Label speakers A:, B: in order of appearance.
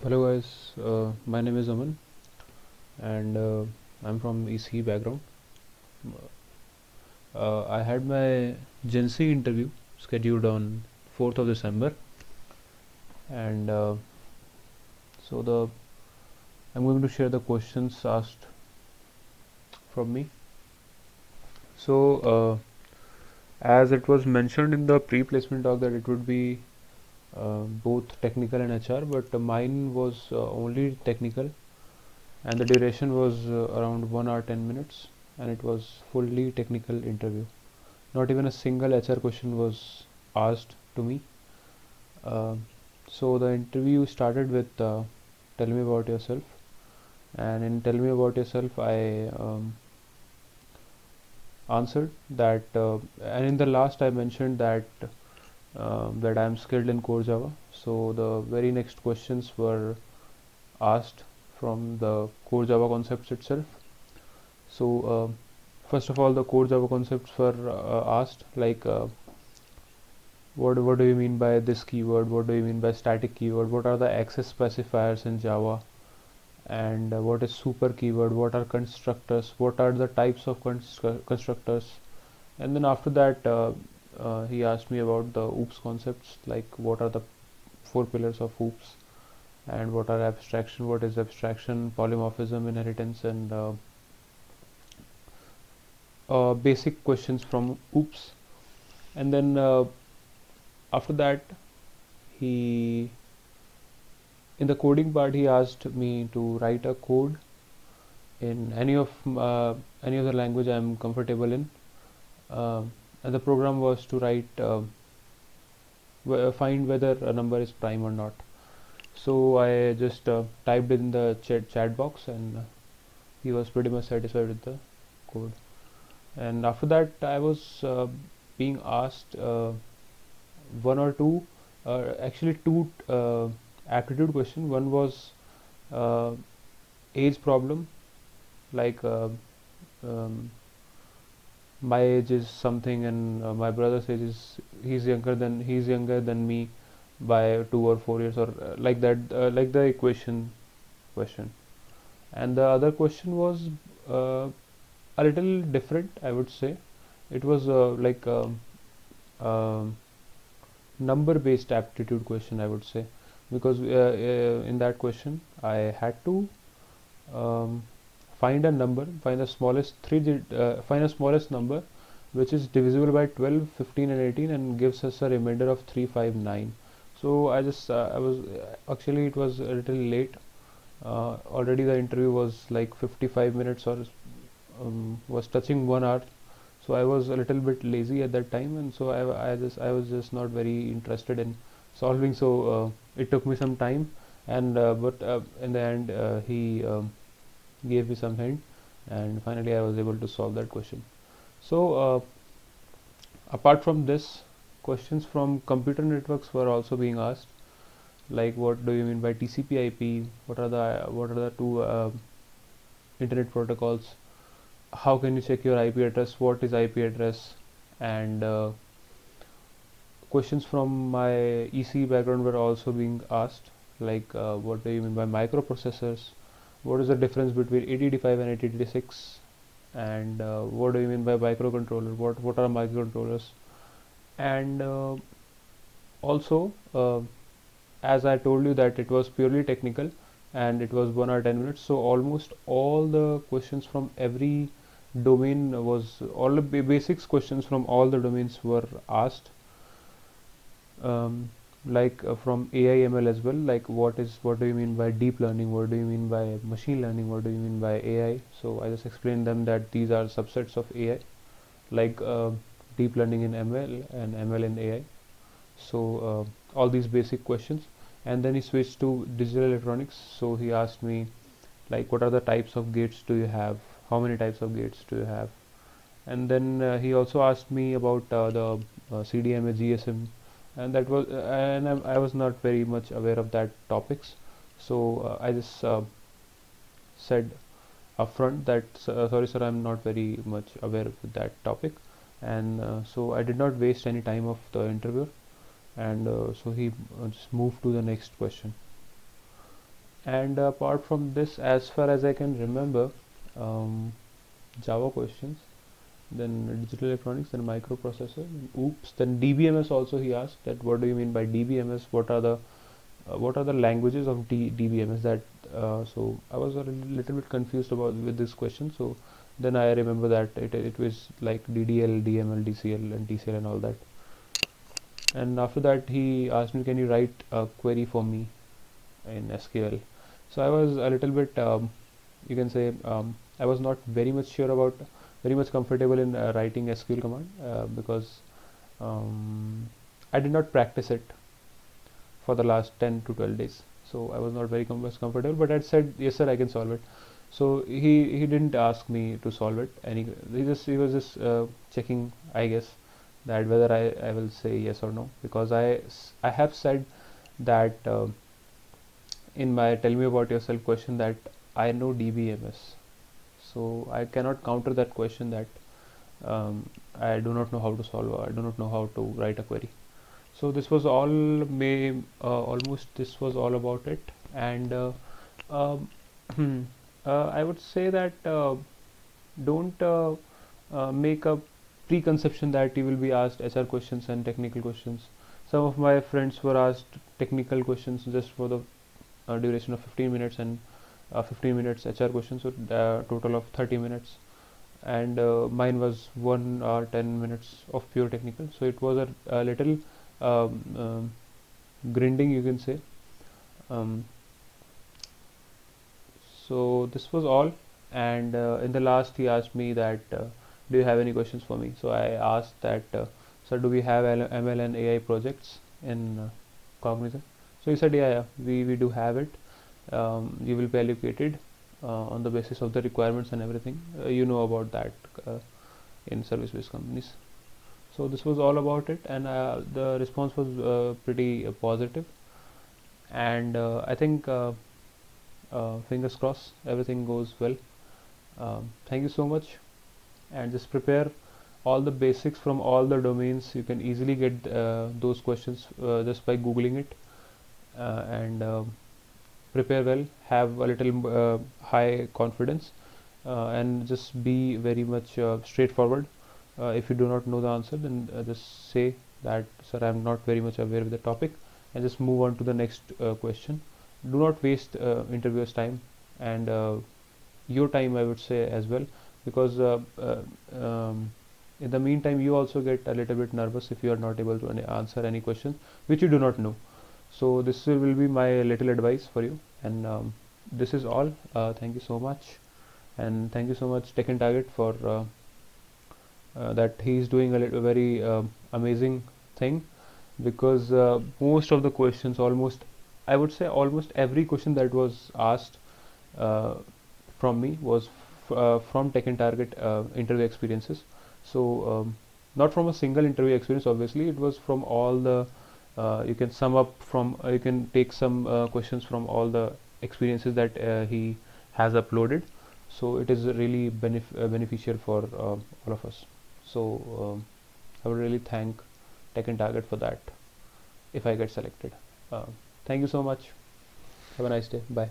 A: Hello guys, my name is Aman and I'm from EC background. I had my Gen C interview scheduled on 4th of December and so the I'm going to share the questions asked from me. So as it was mentioned in the pre-placement talk that it would be both technical and HR, but mine was only technical and the duration was around 1 hour 10 minutes and it was fully technical interview. Not even a single HR question was asked to me. Uh, so the interview started with tell me about yourself, and in tell me about yourself, I answered that, and in the last I mentioned that I am skilled in core Java. So the very next questions were asked from the core Java concepts itself. So first of all, the core Java concepts were asked like. What do you mean by this keyword? What do you mean by static keyword? What are the access specifiers in Java? And what is super keyword? What are constructors? What are the types of constructors? And then after that, he asked me about the OOPS concepts, like what are the four pillars of OOPS, and what are abstraction? What is abstraction? Polymorphism, inheritance, and basic questions from OOPS. And then after that, he in the coding part he asked me to write a code in any other language I'm comfortable in, and the program was to write find whether a number is prime or not. So I just typed in the chat box, and he was pretty much satisfied with the code. And after that, I was being asked one or two, actually two aptitude question. One was uh, age problem, like um, my age is something and my brother's age is he's younger than me by 2 or 4 years, or like that, like the equation question. And the other question was uh, a little different, I would say. It was like um, number based aptitude question, I would say, because in that question I had to um, find a number, find the smallest find a smallest number which is divisible by 12, 15 and 18 and gives us a remainder of 359. So I was actually, it was a little late. Already the interview was like 55 minutes, or was touching 1 hour. So I was a little bit lazy at that time, and so I was just not very interested in solving. So it took me some time, and but in the end he gave me some hint, and finally I was able to solve that question. So apart from this, questions from computer networks were also being asked, like what do you mean by TCP/IP? What are the two internet protocols? How can you check your IP address? What is IP address? And questions from my EC background were also being asked, like what do you mean by microprocessors? What is the difference between 8085 and 8086? And what do you mean by microcontroller? What are microcontrollers? And also, as I told you that it was purely technical and it was 1 hour 10 minutes, so almost all the questions from every domain was all the basics questions from all the domains were asked, um, like from AI ML as well, like what do you mean by deep learning, what do you mean by machine learning, what do you mean by AI. So I just explained them that these are subsets of AI, like deep learning in ML and ML in AI. So all these basic questions. And then he switched to digital electronics, so he asked me like what are the types of gates do you have, how many types of gates do you have. And then he also asked me about the CDMA GSM, and that was and I was not very much aware of that topics. So I just said upfront that sorry sir, I'm not very much aware of that topic. And so I did not waste any time of the interviewer, and so he just moved to the next question. And apart from this, as far as I can remember, um, Java questions, then digital electronics, then microprocessor, then oops, then DBMS also he asked that what do you mean by DBMS? What are the languages of DBMS? That so I was a little bit confused about with this question. So then I remember that it was like DDL, DML, DCL, and TCL and all that. And after that he asked me, can you write a query for me in SQL? So I was a little bit, you can say, I was not very much sure about, very much comfortable in writing SQL command because I did not practice it for the last 10 to 12 days. So I was not very much comfortable, but I said, yes sir, I can solve it. So he didn't ask me to solve it. He was just checking, I guess, that whether I will say yes or no, because I have said that in my tell me about yourself question that I know DBMS. So I cannot counter that question that I do not know how to solve, or I do not know how to write a query. So this was all, may almost this was all about it. And um, I would say that don't make a preconception that you will be asked HR questions and technical questions. Some of my friends were asked technical questions just for the duration of 15 minutes, and 15 minutes HR questions, so total of 30 minutes. And mine was 1 hour 10 minutes of pure technical. So it was a little grinding, you can say. Um, so this was all. And in the last he asked me that do you have any questions for me? So I asked that sir, do we have ML and AI projects in Cognizant? So he said, yeah, we do have it. You will be allocated on the basis of the requirements and everything. You know about that in service-based companies. So this was all about it, and the response was pretty positive. And I think fingers crossed everything goes well. Thank you so much, and just prepare all the basics from all the domains. You can easily get those questions just by googling it, and prepare well, have a little high confidence, and just be very much straightforward. If you do not know the answer, then just say that sir, I am not very much aware of the topic, and just move on to the next question. Do not waste interviewers time, and your time, I would say, as well, because in the meantime you also get a little bit nervous if you are not able to answer any question which you do not know. So this will be my little advice for you. And this is all. Thank you so much, and thank you so much Tech and Target for that he is doing a very amazing thing, because most of the questions, almost, I would say almost every question that was asked uh, from me was from Tech and Target interview experiences. So not from a single interview experience, obviously it was from all the you can sum up from you can take some questions from all the experiences that he has uploaded. So it is really beneficial for all of us. So I would really thank Tech and Target for that if I get selected. uh, Thank you so much. Have a nice day. Bye.